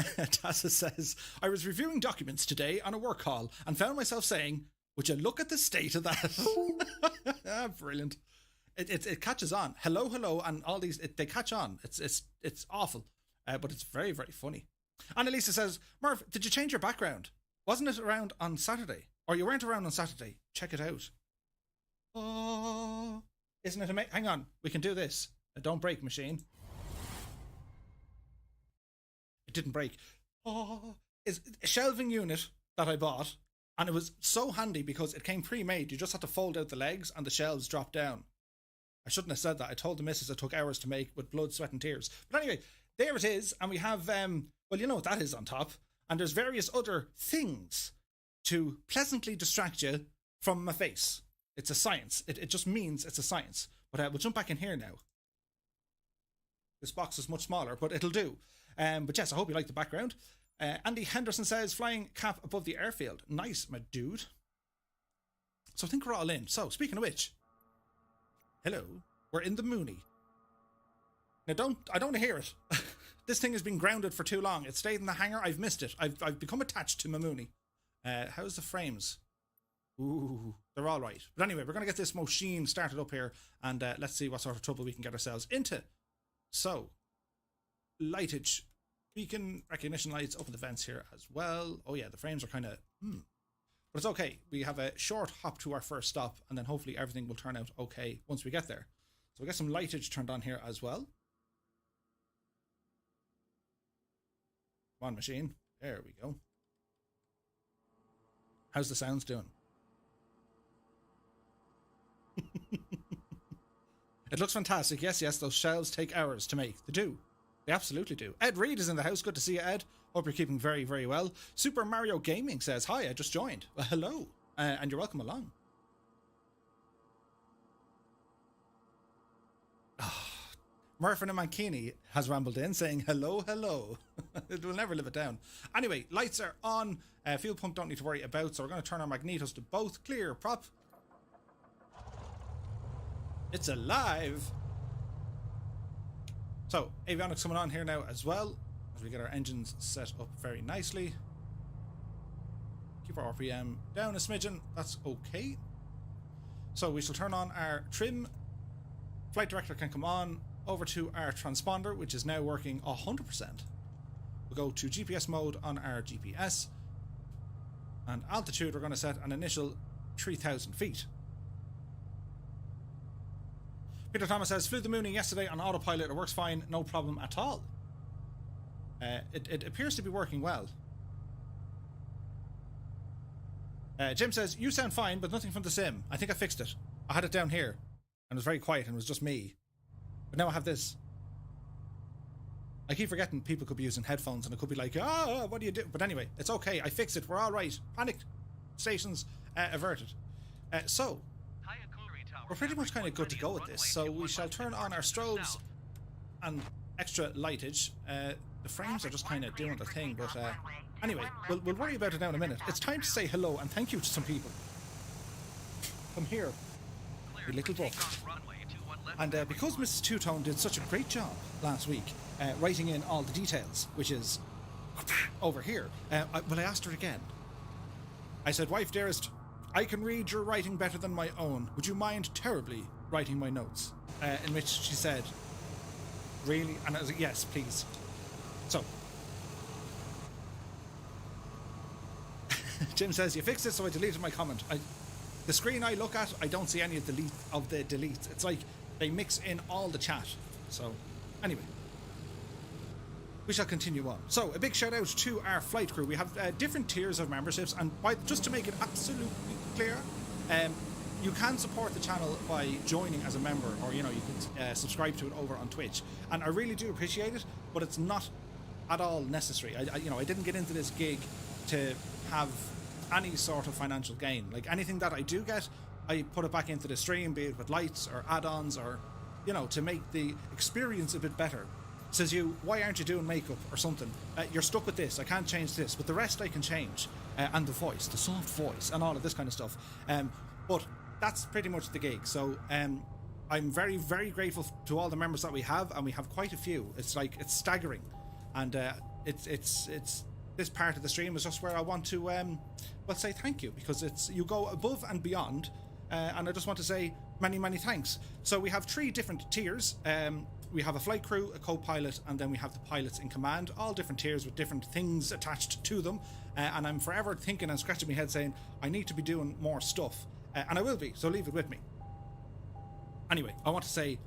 Tassa says, I was reviewing documents today on a work call and found myself saying, would you look at the state of that? Brilliant. It catches on. Hello, and all these, they catch on. It's awful, but it's very, very funny. Annalisa says, Murph, did you change your background? Wasn't it around on Saturday? Or you weren't around on Saturday? Check it out. Oh, isn't it amazing? Hang on, we can do this. Don't break, machine. It didn't break. Oh, it's a shelving unit that I bought, and it was so handy because it came pre-made. You just had to fold out the legs and the shelves dropped down. I shouldn't have said that. I told the missus it took hours to make with blood, sweat and tears. But anyway, there it is, and we have, well, you know what that is on top. And there's various other things to pleasantly distract you from my face. It's a science. It just means it's a science. But we'll jump back in here now. This box is much smaller, but it'll do. But yes, I hope you like the background. Andy Henderson says, flying cap above the airfield. Nice, my dude. So I think we're all in. So, speaking of which, hello, we're in the Mooney. Now, I don't hear it. This thing has been grounded for too long. It stayed in the hangar. I've missed it. I've become attached to my Mooney. How's the frames? Ooh, they're all right. But anyway, we're going to get this machine started up here, and let's see what sort of trouble we can get ourselves into. So, lightage, beacon, recognition lights, open the vents here as well. Oh yeah, the frames are kind of, but it's okay. We have a short hop to our first stop, and then hopefully everything will turn out okay once we get there. So we get some lightage turned on here as well. Come on, machine. There we go. How's the sounds doing? It looks fantastic. Yes, those shelves take hours to make. They do. They absolutely do. Ed Reed is in the house. Good to see you, Ed. Hope you're keeping very, very well. Super Mario Gaming says, hi, I just joined. Well, hello. And you're welcome along. Murph and Mankini has rambled in saying, hello. It will never live it down. Anyway, lights are on. Fuel pump don't need to worry about. So we're going to turn our magnetos to both. Clear, prop. It's alive. So, avionics coming on here now as well, as we get our engines set up very nicely. Keep our RPM down a smidgen. That's okay. So we shall turn on our trim. Flight director can come on over to our transponder, which is now working 100%. We'll go to GPS mode on our GPS. And altitude, we're going to set an initial 3,000 feet. Peter Thomas says, flew the Mooney yesterday on autopilot. It works fine, no problem at all. It appears to be working well. Jim says, you sound fine, but nothing from the sim. I think I fixed it. I had it down here, and it was very quiet, and it was just me. But now I have this. I keep forgetting people could be using headphones, and it could be like, what do you do? But anyway, it's okay. I fixed it. We're all right. Panic stations averted. So, we're pretty much kind of good to go with this. So we shall turn on our strobes and extra lightage. The frames are just kind of doing their thing, but anyway, we'll worry about it now in a minute. It's time to say hello and thank you to some people. Come here, you little buck. And because Mrs. Two-Tone did such a great job last week writing in all the details, which is over here, I asked her again. I said, wife dearest, I can read your writing better than my own. Would you mind terribly writing my notes? In which she said, really? And I was like, yes, please. So, Jim says, you fixed it, so I deleted my comment. The screen I look at, I don't see any of the deletes. It's like they mix in all the chat. So, anyway. We shall continue on. So, a big shout out to our flight crew. We have different tiers of memberships, and just to make it absolutely clear, you can support the channel by joining as a member, or you can subscribe to it over on Twitch. And I really do appreciate it, but it's not at all necessary. I didn't get into this gig to have any sort of financial gain. Like anything that I do get, I put it back into the stream, be it with lights or add-ons, or to make the experience a bit better. Says you, why aren't you doing makeup or something? You're stuck with this. I can't change this, but the rest I can change. And the voice, the soft voice, and all of this kind of stuff. But that's pretty much the gig. So I'm very, very grateful to all the members that we have, and we have quite a few. It's staggering, and it's this part of the stream is just where I want to say thank you, because you go above and beyond, and I just want to say many thanks. So we have 3 different tiers. We have a flight crew, a co-pilot, and then we have the pilots in command, all different tiers with different things attached to them. And I'm forever thinking and scratching my head saying, I need to be doing more stuff. And I will be, so leave it with me. Anyway, I want to say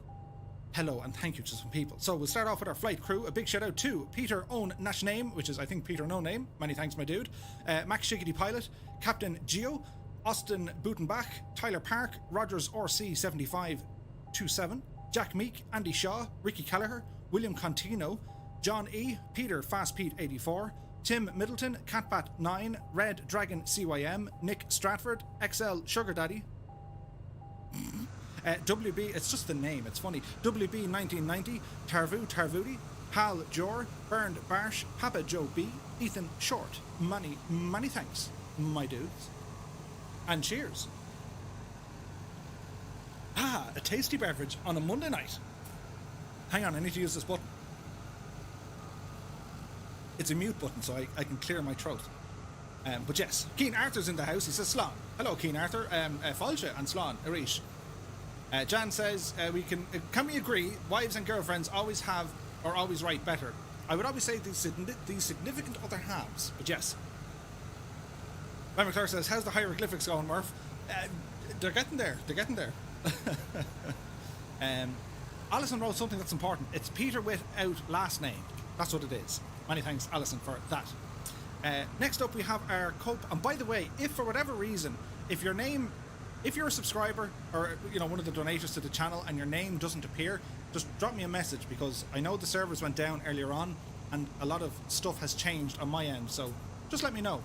hello and thank you to some people. So we'll start off with our flight crew. A big shout out to Peter Own Nash Name, which is, I think, Peter No Name. Many thanks, my dude. Max Shiggity Pilot, Captain Geo, Austin Butenbach, Tyler Park, Rogers RC 7527, Jack Meek, Andy Shaw, Ricky Callagher, William Contino, John E, Peter Fast Pete 84, Tim Middleton, Catbat 9, Red Dragon CYM, Nick Stratford, XL Sugar Daddy, WB, it's just the name, it's funny, WB 1990, Tarvu Tarvudi, Hal Jor, Bernd Barsh, Papa Joe B, Ethan Short. Many thanks, my dudes. And cheers. A tasty beverage on a Monday night. Hang on, I need to use this button. It's a mute button, so I can clear my throat. But yes, Keen Arthur's in the house. He says, Slán. Hello, Keen Arthur. Fáilte and Slán, Arish. Jan says, can we agree, wives and girlfriends always have, or always write better? I would always say these significant other halves, but yes. Ben McClure says, how's the hieroglyphics going, Murph? They're getting there. Alison wrote something that's important. It's Peter without last name. That's what it is. Many thanks, Alison, for that. Next up, we have our cope. And by the way, if for whatever reason, if you're a subscriber or one of the donators to the channel and your name doesn't appear, just drop me a message, because I know the servers went down earlier on and a lot of stuff has changed on my end. So just let me know.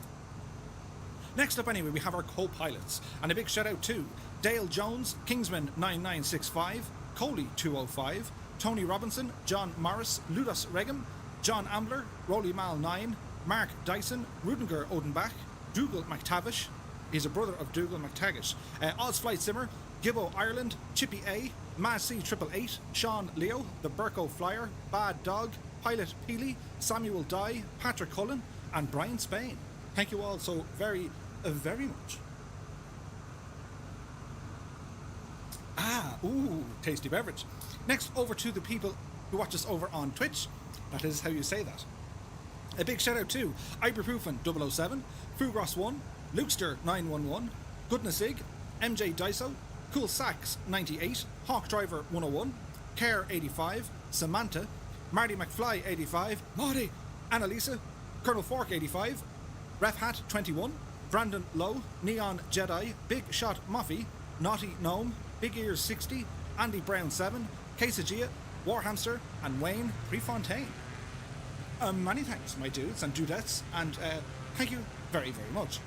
Next up, anyway, we have our co-pilots, and a big shout out to Dale Jones, Kingsman 9965, Coley 205, Tony Robinson, John Morris, Ludos Regum, John Ambler, Rolly Mal 9, Mark Dyson, Rudinger Odenbach, Dougal McTavish, he's a brother of Dougal McTavish, Oz Flight Simmer, Gibbo Ireland, Chippy A, Maz C 888, Sean Leo, the Burko Flyer, Bad Dog, Pilot Peely, Samuel Dye, Patrick Cullen, and Brian Spain. Thank you all so very much. Tasty beverage. Next, over to the people who watch us over on Twitch. That is how you say that. A big shout out to Ibuprofen 007, Fugros 1, Lukester 911, Goodness Ig, MJ Daiso, Cool Sax 98, Hawk Driver 101, Care 85, Samantha, Marty McFly 85, Marty, Annalisa, Colonel Fork 85, Ref Hat 21, Brandon Lowe, Neon Jedi, Big Shot Muffy, Naughty Gnome, Big Ears 60, Andy Brown 7, Quesadilla, Warhamster, and Wayne Prefontaine. Many thanks, my dudes and dudettes, and thank you very much.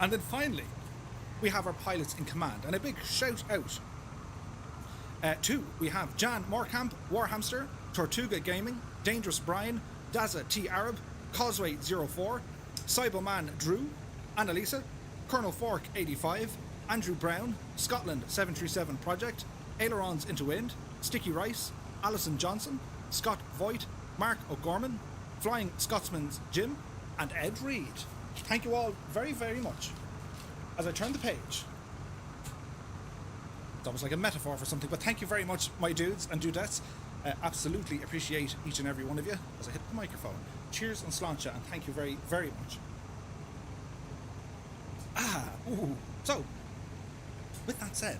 And then finally, we have our pilots in command, and a big shout out to, we have Jan Moorkamp, Warhamster, Tortuga Gaming, Dangerous Brian, Daza T Arab, Causeway 04, Cyberman Drew, Annalisa, Colonel Fork 85, Andrew Brown, Scotland 737 Project, Ailerons into Wind, Sticky Rice, Alison Johnson, Scott Voigt, Mark O'Gorman, Flying Scotsman's Jim, and Ed Reed. Thank you all very much. As I turn the page, it's almost like a metaphor for something, but thank you very much, my dudes and dudettes. Absolutely appreciate each and every one of you as I hit the microphone. Cheers and sláinte, and thank you very much. So, with that said,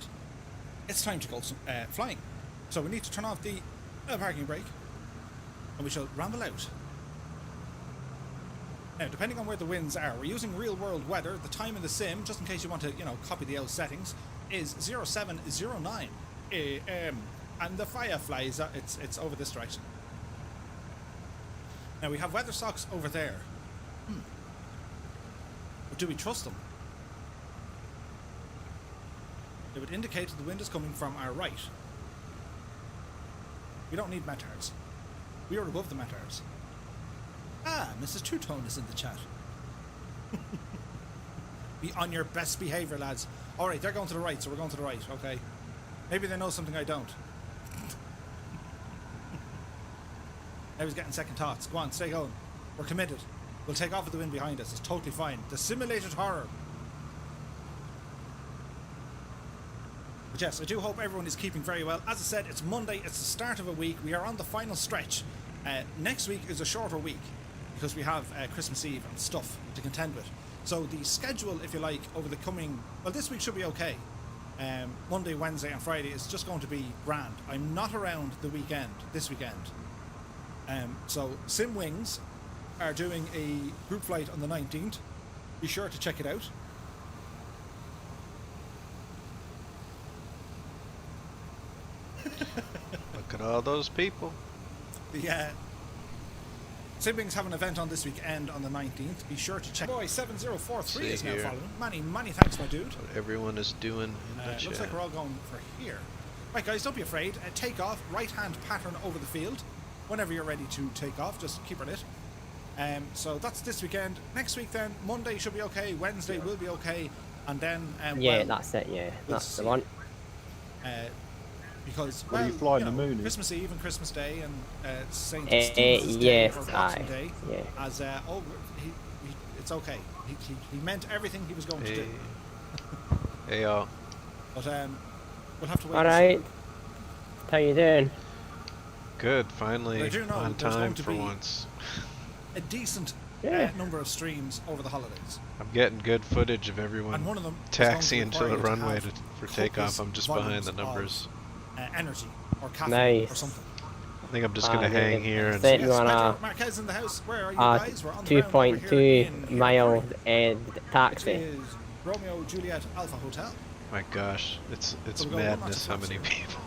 it's time to go flying. So we need to turn off the parking brake, and we shall ramble out. Now, depending on where the winds are, we're using real-world weather. The time in the sim, just in case you want to, copy the old settings, is 0709 AM. And the Firefly is it's over this direction. Now we have weather socks over there. But do we trust them? They would indicate that the wind is coming from our right. We don't need metards. We are above the metards. Mrs. Two-Tone is in the chat. Be on your best behaviour, lads. Alright, they're going to the right, so we're going to the right, okay? Maybe they know something I don't. I was getting second thoughts. Go on, stay going. We're committed. We'll take off with the wind behind us. It's totally fine. The simulated horror. But yes, I do hope everyone is keeping very well. As I said, it's Monday. It's the start of a week. We are on the final stretch. Next week is a shorter week because we have Christmas Eve and stuff to contend with. So the schedule, if you like, over the coming... Well, this week should be okay. Monday, Wednesday and Friday is just going to be grand. I'm not around the weekend, this weekend. So Sim Wings are doing a group flight on the 19th. Be sure to check it out. Look at all those people. The Sim Wings have an event on this weekend on the 19th. Be sure to check. Boy 7043 is now following. Many thanks, my dude. What everyone is doing in the chat. Looks like we're all going for here. Right, guys, don't be afraid. Take off. Right-hand pattern over the field. Whenever you're ready to take off, just keep her lit. So that's this weekend. Next week, then, Monday should be okay. Wednesday will be okay. And then... yeah, well, that's it, yeah. That's the one. Because, well, you flying the moon? Christmas Eve and Christmas Day and St. Stephen's Day or Boxing Day. Yeah. As, it's okay. He meant everything he was going to do. Hey, y'all. But we'll have to wait. Alright. How you doing? Good, finally on time for be once. A decent number of streams over the holidays. I'm getting good footage of everyone and one of them taxiing to the runway for takeoff. I'm just behind the numbers. Energy or caffeine or something. I think I'm just gonna hang here and sit you on a Marquez in the house. Where are you guys? We're on the 2.2 mile taxi. Is Romeo Juliet Alpha Hotel. My gosh, it's madness how many people.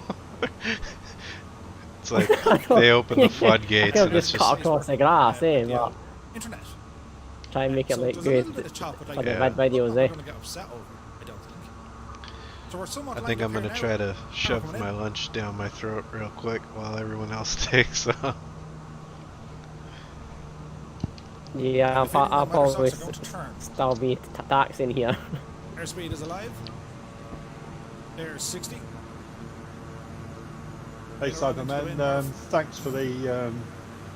It's like they open the floodgates and it's just cut across the grass, eh? Yeah. But Internet. try and make it look good for the bad videos, eh? I think I'm gonna try to shove my lunch down my throat real quick while everyone else takes off. Yeah, I'll probably still be taxing here. Airspeed is alive. There's 60. Hey Cyberman, thanks for the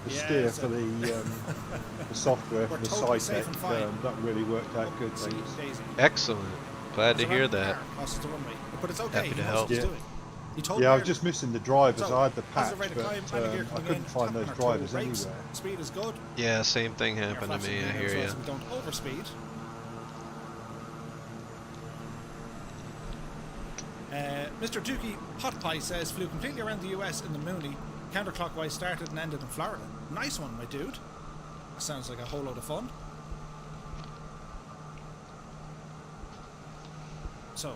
steer for the software for the side tech. That really worked out good. Thanks. Excellent. Glad to hear that. But it's okay. Happy to help. Yeah, I was just missing the drivers. I had the patch, but I couldn't find those drivers anywhere. Speed is good. Yeah, same thing happened to me. I hear you. We don't overspeed. Mr. Dookie Hot Pie says flew completely around the US in the Mooney, counterclockwise started and ended in Florida. Nice one, my dude. That sounds like a whole load of fun. So,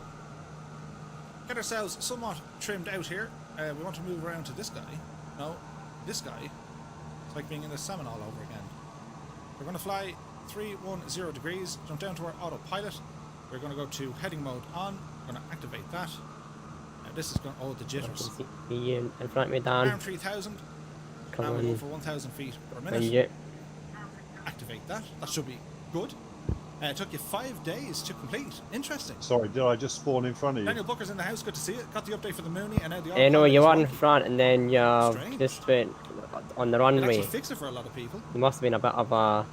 get ourselves somewhat trimmed out here. We want to move around to this guy. No, this guy. It's like being in the salmon all over again. We're going to fly 310 degrees, jump down to our autopilot. We're going to go to heading mode on. We're going to activate that. This is going. Oh, the jitters. See in front of me, Dan. Around 3,000. Come now on. we go for 1,000 feet per minute. Yeah. Activate that. That should be good. It took you 5 days to complete. Interesting. Sorry, did I just spawn in front of you? Daniel Booker's in the house. Good to see it. Got the update for the Mooney and now the. No, you are in front and then you're just went on the runway. It fixed it for a lot of people. There must have been a bit of a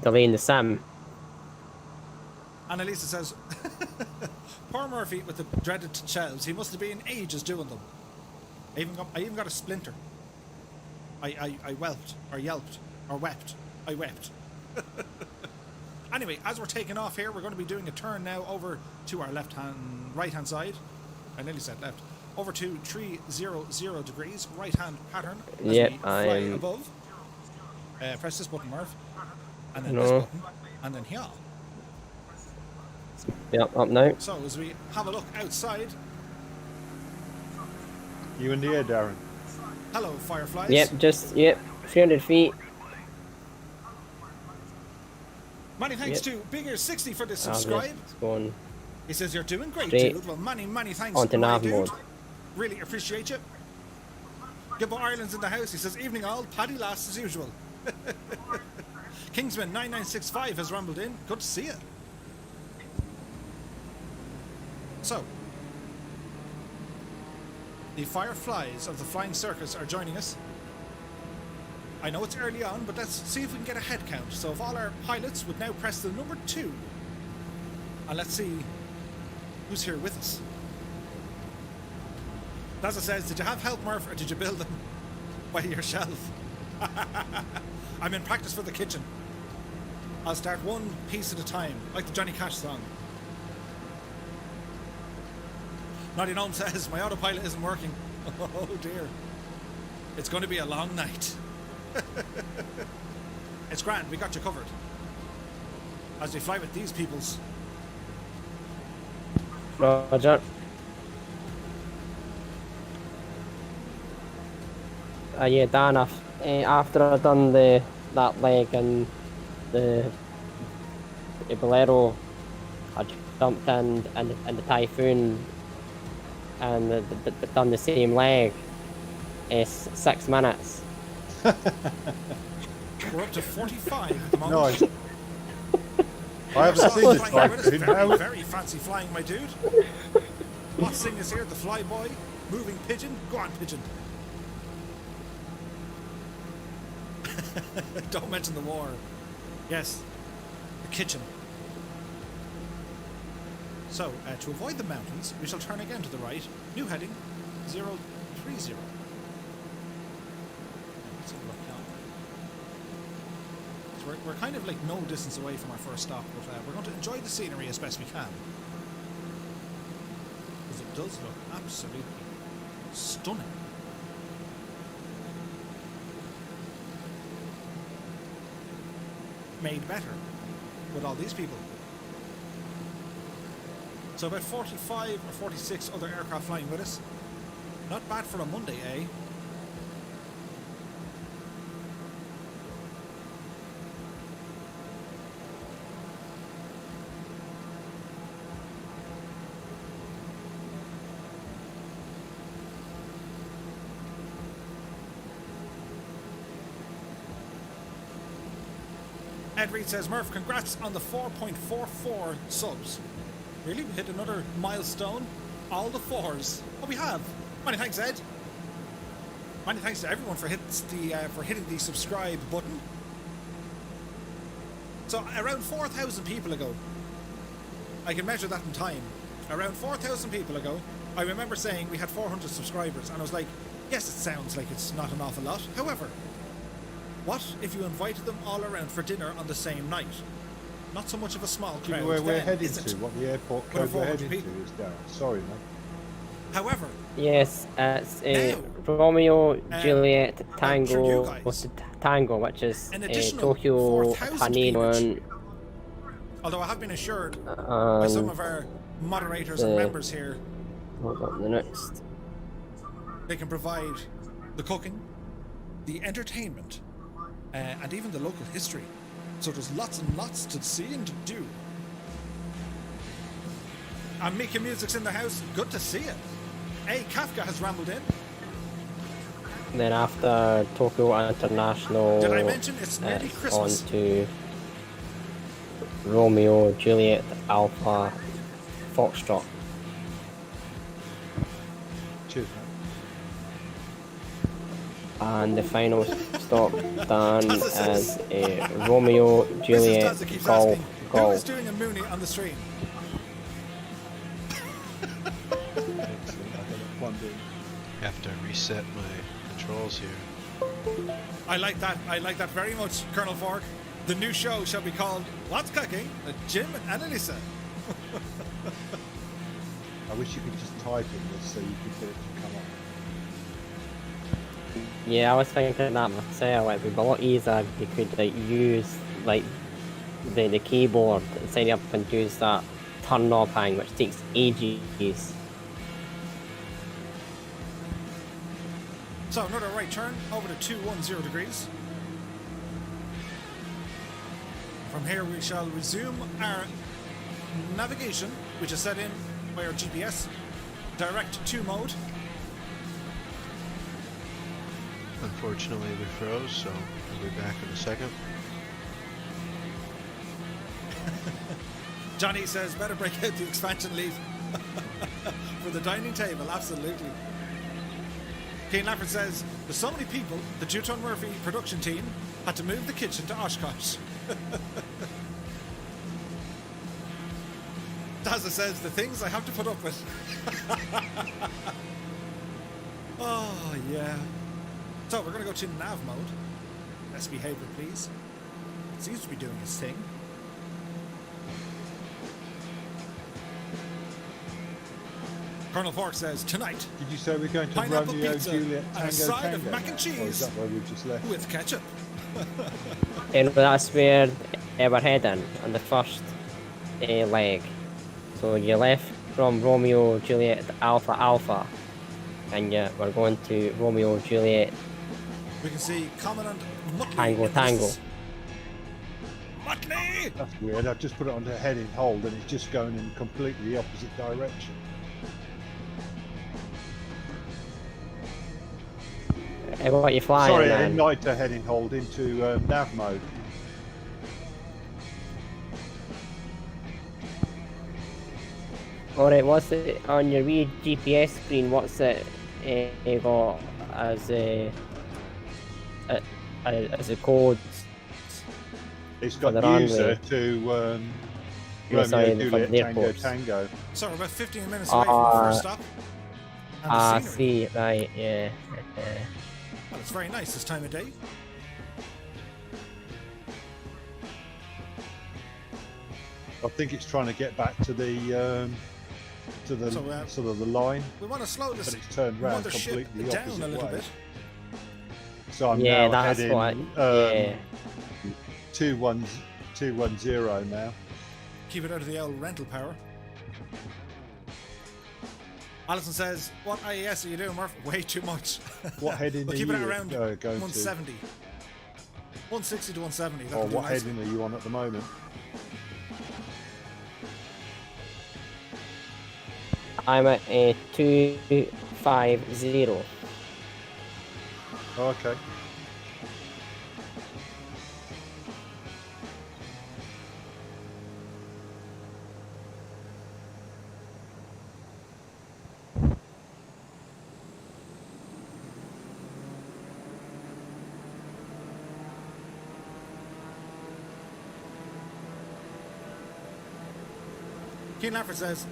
delay in the sim. Annalisa says, poor Murphy with the dreaded shelves. He must have been ages doing them. I even got a splinter. I whelped, or yelped, or wept. I wept. Anyway, as we're taking off here, we're going to be doing a turn now over to our right-hand side. I nearly said left. Over to 300 degrees, right-hand pattern as we fly above. Press this button, Murph. And then this button. And then here. Yep, up now. So as we have a look outside. You in the air, Darren? Hello, fireflies. Yep, 300 feet. Many thanks to Bigger60 for the subscribe. He says you're doing great, dude. Well, many thanks. On to nav mode. Really appreciate you. Gibbo Ireland's in the house. He says evening all. Paddy last as usual. Kingsman 9965 has rumbled in. Good to see you. So, The Fireflies of the Flying Circus are joining us. I know it's early on, but let's see if we can get a head count. So if all our pilots would now press the number 2. And let's see who's here with us. As it says, did you have help, Murph, or did you build them by yourself? I'm in practice for the kitchen. I'll start one piece at a time, like the Johnny Cash song. Naughty Gnome says, my autopilot isn't working. Oh dear. It's going to be a long night. It's grand, we got you covered. As we fly with these peoples. Roger. Yeah, Dan, after I done that leg and the Bolero, I jumped in the Typhoon and done the same leg. 6 minutes. We're up to 45 at the moment. Nice. I haven't seen this Typhoon. Very, very fancy flying, my dude. What's thing is here? The Flyboy, moving pigeon. Go on, pigeon. Don't mention the war. Yes, the kitchen. So, to avoid the mountains, we shall turn again to the right. New heading, 030. Let's have a look now. So we're kind of like no distance away from our first stop, but we're going to enjoy the scenery as best we can. Because it does look absolutely stunning. Made better with all these people. So about 45 or 46 other aircraft flying with us. Not bad for a Monday, eh? Ed Reed says, Murph, congrats on the 4.44 subs. Really? We hit another milestone? All the 4s. Oh, we have. Many thanks, Ed. Many thanks to everyone for hitting the subscribe button. So, around 4,000 people ago, I can measure that in time. Around 4,000 people ago, I remember saying we had 400 subscribers, and I was like, yes, it sounds like it's not an awful lot. However, what if you invited them all around for dinner on the same night? Not so much of a small crowd. Do you know where we're then, heading is it? to? What the airport code we're heading to is down. Sorry, mate. However, Yes, it's now, Romeo, Juliet, I'm sure you Tango, guys, Tango, which is an additional Tokyo, 4,000 people. Haneda, although I have been assured by some of our moderators and members here, hold on, the next. they can provide the cooking, the entertainment, and even the local history. So there's lots and lots to see and to do. And Mika Music's in the house. Good to see it. Hey, Kafka has rambled in. Then after Tokyo International, Did I mention it's nearly on Christmas? to Romeo, Juliet, Alpha, Foxtrot. Cheers, mate. And the final stop done is Romeo, Juliet, Mrs. Tazza keeps Golf, asking, who Golf. is doing a Mooney on the stream? Excellent. I got one doing. Have to reset my controls here. I like that. I like that very much, Colonel Fork. The new show shall be called What's Cooking? With Jim and Annalisa. I wish you could just type in this so you could get it to come up. Yeah, I was thinking that myself. It would be a lot easier if you could like use like the keyboard and set it up and use that turn knob thing, which takes ages. So another right turn over to 210 degrees. From here we shall resume our navigation, which is set in by our GPS, direct to mode. Unfortunately, we froze, so we'll be back in a second. Johnny says, better break out the expansion leaf for the dining table, absolutely. Kane Lafford says, there's so many people, the Two-Ton Murphy production team had to move the kitchen to Oshkosh. Dazza says, the things I have to put up with. Oh, yeah. So, we're going to go to nav mode. Best behavior, please. It seems to be doing its thing. Colonel Fork says, tonight, Did you say we're going to pineapple Romeo, pizza Juliet, and a Tango, side of Tango mac and now? Or is cheese that where we've just left? with ketchup. And that's where we're heading on the first leg. So you left from Romeo, Juliet, Alpha, Alpha, and we're going to Romeo, Juliet, We can see Commandant Muttley. Tango, in the Tango. distance. Muttley! That's weird. I've just put it onto heading hold and it's just going in completely the opposite direction. What are you flying Sorry, I then? didn't like to heading hold into nav mode. Alright, what's it on your wee GPS screen? What's it got as a code? It's For got the user runway. to You're saying Romeo, for Juliet, the Tango, airports. Tango. So we're about 15 minutes away from the first stop. And the scenery. See, right, yeah. Well, it's very nice this time of day. I think it's trying to get back to the So, sort of the line, We want to slow but this it's turned round mothership completely the down a opposite little way. bit. So I'm Yeah, now that's heading what. Yeah. 210 now. Keep it out of the old rental power. Alison says, what IES are you doing, Murph? Way too much. What heading We'll are keep you it around going 170. 160 to 170. to? That Or would be what nice. heading are you on at the moment? I'm at 250. Oh, okay. Keen Lafford says,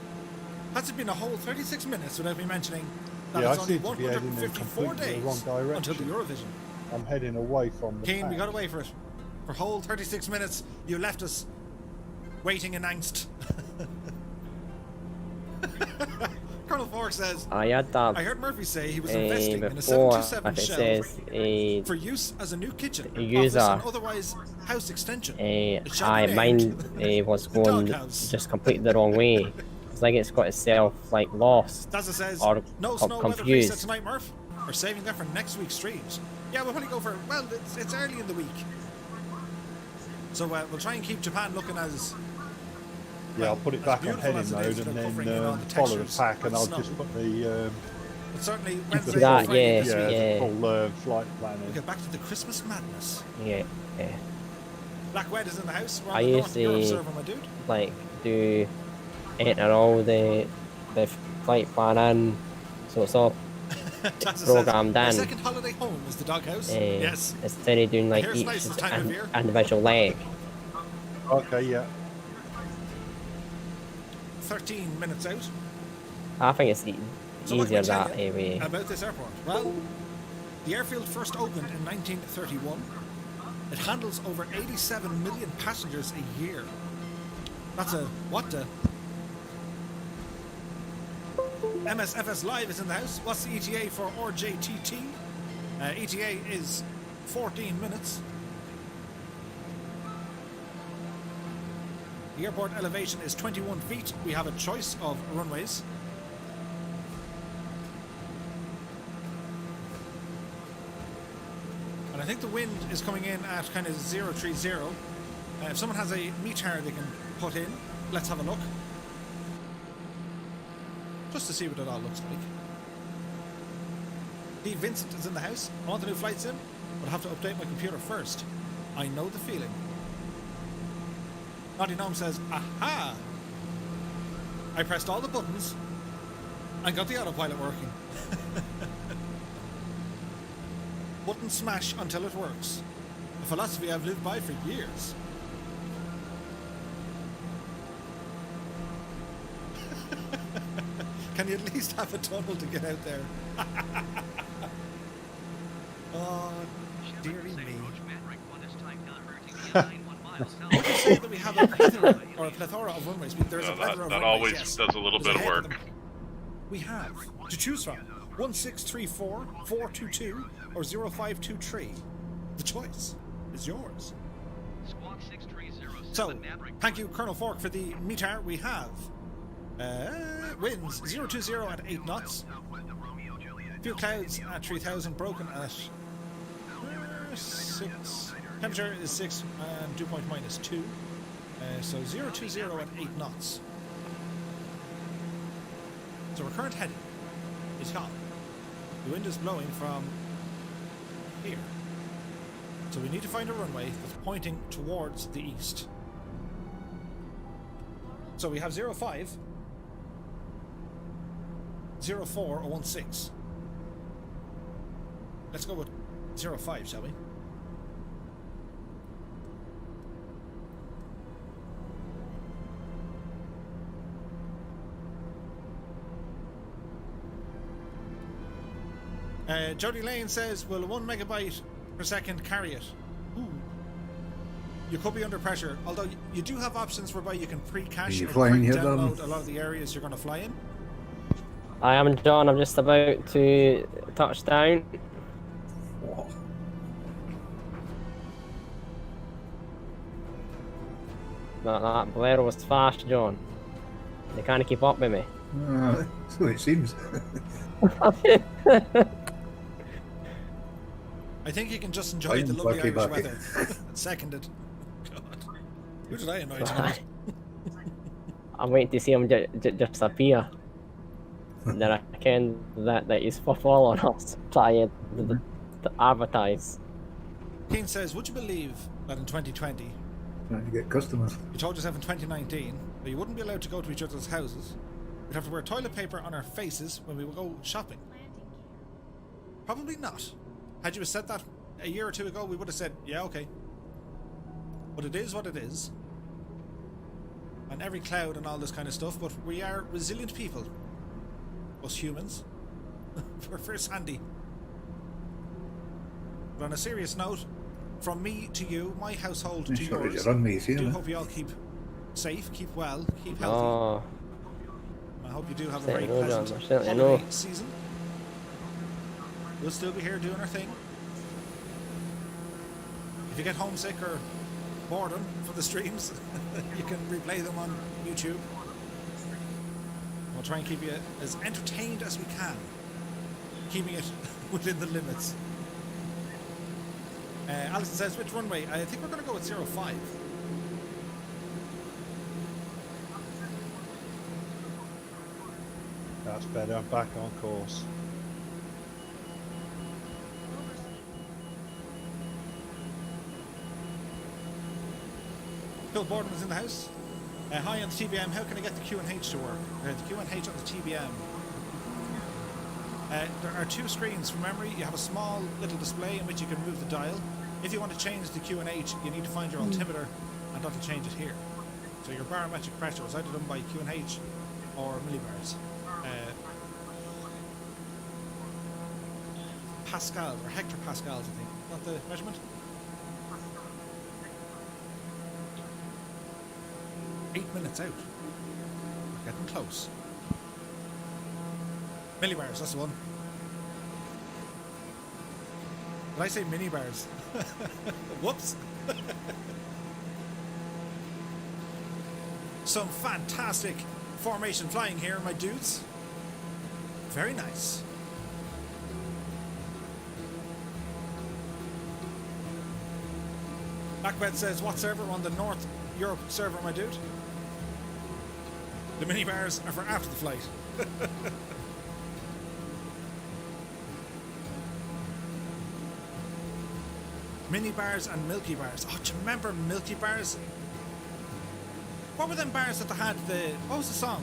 has it been a whole 36 minutes without me mentioning that Yeah, it's I only seem to be heading in 154 completely the days wrong until the direction. Eurovision? I'm heading away from the Keen, we pack. got to wait for it. For a whole 36 minutes, you left us waiting in angst. Colonel Fork says, I had that I heard Murphy say he was investing in a before, 727 but it shell says for use as a new kitchen, user. office, and otherwise house extension. It shall be mine named was the going doghouse. just completely the wrong way. It's like it's got itself like lost. Dazza says, or no snow weather confused. preset tonight, Murph. We're saving that for next week's streams. Yeah, we'll probably go for, well, it's early in the week. So we'll try and keep Japan looking as... Yeah, well, I'll put it as back on beautiful heading as it mode is and without covering in then all the follow the textures pack, of and I'll snow. just put the But certainly the Wednesday full, that, Friday yeah, this yeah, week, yeah. the full flight we'll planning. get back to the Christmas madness. Yeah, yeah. Black Wed is in the house. We're on I the used North Europe to server, my dude. like do enter all the flight planning, so it's all Tazza programmed says, in. my second holiday home is the doghouse. uh, Yes. instead of doing like Here's each nice this time of year. individual leg. Okay, yeah. 13 minutes out. I think it's So what can easier we tell that you way. about this airport? Well, the airfield first opened in 1931. It handles over 87 million passengers a year. That's a what the? MSFS Live is in the house. What's the ETA for RJTT? ETA is 14 minutes. The airport elevation is 21 feet. We have a choice of runways. And I think the wind is coming in at kind of 030. If someone has a meter they can put in, let's have a look. Just to see what it all looks like. Steve Vincent is in the house. I want the new flights in, but I have to update my computer first. I know the feeling. Naughty Gnome says, aha! I pressed all the buttons and got the autopilot working. button smash until it works. A philosophy I've lived by for years. Can you at least have a tunnel to get out there? Oh, dearie me. Would you say that we have a plethora of runways? There's a plethora of that runways, always yes. does a little There's bit of heck work. them. We have to choose from 1634, 422, or 0523. The choice is yours. So, thank you, Colonel Fork, for the meter. We have winds 020 at 8 knots. Few clouds at 3000, broken at 6. Temperature is 6 and dew point minus 2. So 020 at 8 knots. So our current heading is calm. The wind is blowing from here. So we need to find a runway that's pointing towards the east. So we have 05, 04, or 16. Let's go with 05, shall we? Jody Lane says, will 1 megabyte per second carry it? Ooh. You could be under pressure, although you do have options whereby you can pre-cache and pre-download a lot of the areas you're going to fly in. I am John, I'm just about to touch down. That Bolero was fast, John. They can't keep up with me. So it seems. I think you can just enjoy the lovely Irish weather. Seconded. God. Who did I annoy tonight? I'm waiting to see him just appear. Then I can that is for following us, trying to advertise. Keen says, would you believe that in 2020, Trying to get customers. you told yourself in 2019 that you wouldn't be allowed to go to each other's houses? We'd have to wear toilet paper on our faces when we would go shopping. Probably not. Had you said that a year or two ago, we would have said, yeah, okay. But it is what it is. And every cloud and all this kind of stuff, but we are resilient people. Us humans. We're first handy. But on a serious note, from me to you, my household to yours, I do hope you all keep safe, keep well, keep healthy. Oh. I hope you do have a Certainly very no, John, pleasant certainly holiday no. season. We'll still be here doing our thing. If you get homesick or boredom from the streams, you can replay them on YouTube. We'll try and keep you as entertained as we can, keeping it within the limits. Alison says, which runway? I think we're going to go with 05. That's better. Back on course. Phil Borden is in the house. Hi on the TBM, how can I get the Q&H to work? The Q&H on the TBM. There are 2 screens from memory. You have a small little display in which you can move the dial. If you want to change the Q&H, you need to find your altimeter and not to change it here. So your barometric pressure is either done by Q&H or millibars. Pascals or hectopascals, I think. Not the measurement? 8 minutes out. We're getting close. Millibars, that's the one. Did I say mini bars? Whoops. Some fantastic formation flying here, my dudes. Very nice. Backwed says, what server? On the North Europe server, my dude. The mini bars are for after the flight. Mini bars and Milky bars. Oh, do you remember Milky bars? What were them bars that they had the... What was the song?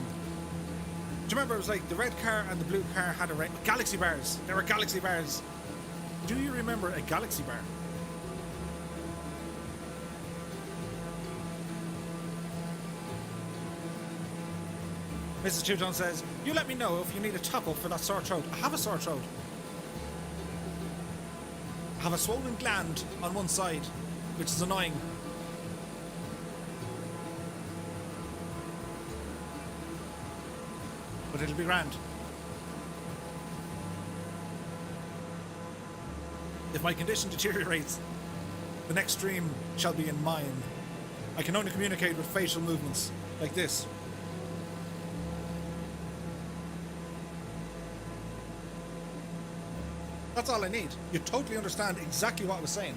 Do you remember it was like the red car and the blue car had a red... Galaxy bars. They were Galaxy bars. Do you remember a Galaxy Bar? Mrs. Teuton says, you let me know if you need a top-up for that sore throat. I have a sore throat. I have a swollen gland on one side, which is annoying. But it'll be grand. If my condition deteriorates, the next stream shall be in mine. I can only communicate with facial movements, like this. That's all I need. You totally understand exactly what I was saying.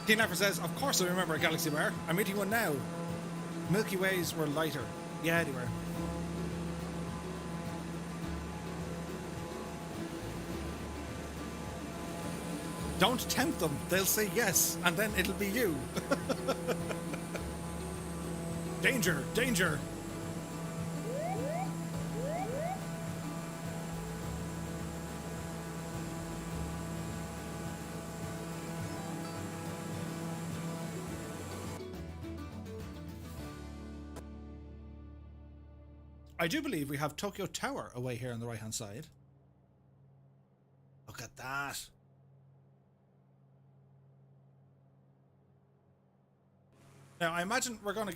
T-Napper says, of course I remember a Galaxy Bar. I'm eating one now. Milky Ways were lighter. Yeah, they were. Don't tempt them. They'll say yes, and then it'll be you. Danger, danger. I do believe we have Tokyo Tower away here on the right hand side. Look at that. Now I imagine we're going to